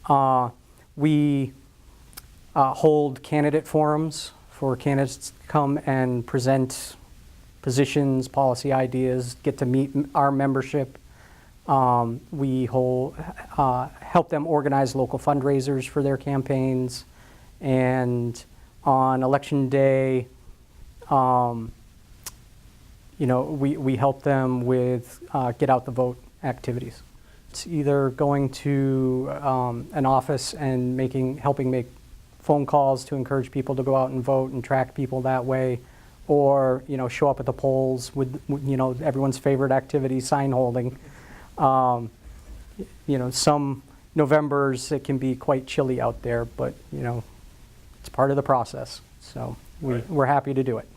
We hold candidate forums for candidates to come and present positions, policy ideas, get to meet our membership. We help them organize local fundraisers for their campaigns. And on election day, we help them with get out the vote activities. It's either going to an office and helping make phone calls to encourage people to go out and vote and track people that way, or show up at the polls with everyone's favorite activity, sign holding. Some Novembers it can be quite chilly out there, but it's part of the process. So we're happy to do it.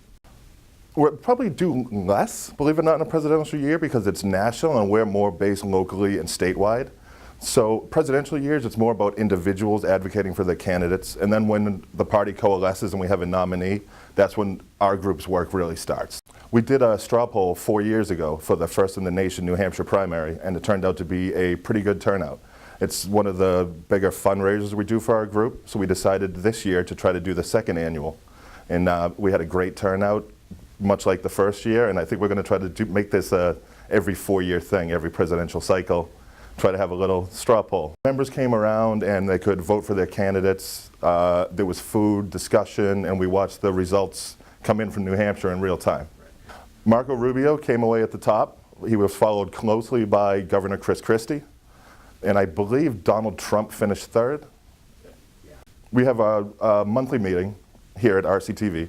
We'll probably do less, believe it or not, in a presidential year because it's national and we're more based locally and statewide. So presidential years, it's more about individuals advocating for their candidates. And then when the party coalesces and we have a nominee, that's when our group's work really starts. We did a straw poll 4 years ago for the first in the nation New Hampshire primary, and it turned out to be a pretty good turnout. It's one of the bigger fundraisers we do for our group, so we decided this year to try to do the second annual. And we had a great turnout, much like the first year, and I think we're going to try to make this every 4-year thing, every presidential cycle, try to have a little straw poll. Members came around and they could vote for their candidates. There was food, discussion, and we watched the results come in from New Hampshire in real time. Marco Rubio came away at the top. He was followed closely by Governor Chris Christie, and I believe Donald Trump finished third. We have a monthly meeting here at RCTV,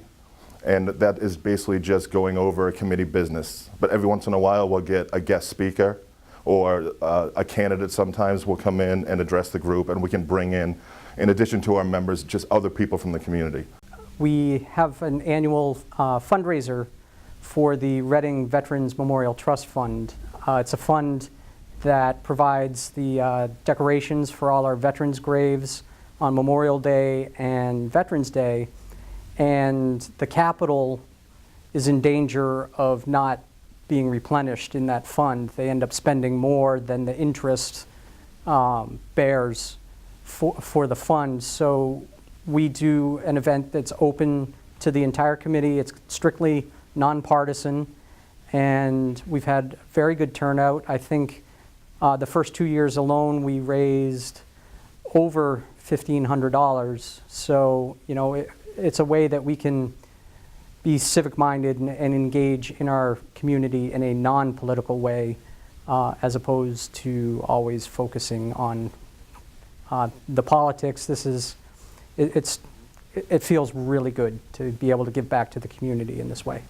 and that is basically just going over committee business. But every once in a while we'll get a guest speaker, or a candidate sometimes will come in and address the group, and we can bring in addition to our members, just other people from the community. We have an annual fundraiser for the Reading Veterans Memorial Trust Fund. It's a fund that provides the decorations for all our veterans' graves on Memorial Day and Veterans Day, and the capital is in danger of not being replenished in that fund. They end up spending more than the interest bears for the fund. So we do an event that's open to the entire committee. It's strictly nonpartisan, and we've had very good turnout. I think the first 2 years alone we raised over $1,500. So it's a way that we can be civic-minded and engage in our community in a non-political way, as opposed to always focusing on the politics. It feels really good to be able to give back to the community in this way.